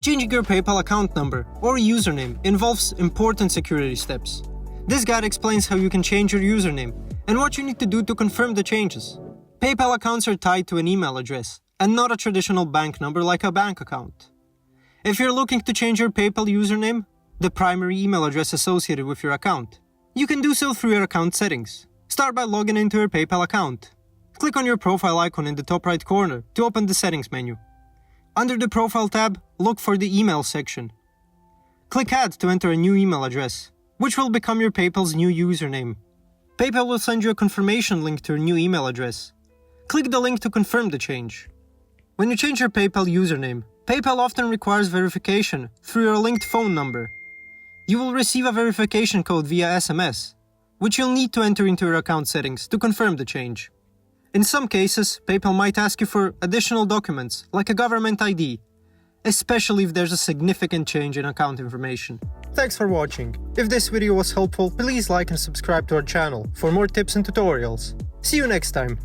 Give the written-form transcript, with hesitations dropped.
Changing your PayPal account number or username involves important security steps. This guide explains how you can change your username and what you need to do to confirm the changes. PayPal accounts are tied to an email address and not a traditional bank number like a bank account. If you're looking to change your PayPal username, the primary email address associated with your account, you can do so through your account settings. Start by logging into your PayPal account. Click on your profile icon in the top right corner to open the settings menu. Under the Profile tab, look for the Email section. Click Add to enter a new email address, which will become your PayPal's new username. PayPal will send you a confirmation link to your new email address. Click the link to confirm the change. When you change your PayPal username, PayPal often requires verification through your linked phone number. You will receive a verification code via SMS, which you'll need to enter into your account settings to confirm the change. In some cases, PayPal might ask you for additional documents, like a government ID, especially if there's a significant change in account information. Thanks for watching. If this video was helpful, please like and subscribe to our channel for more tips and tutorials. See you next time.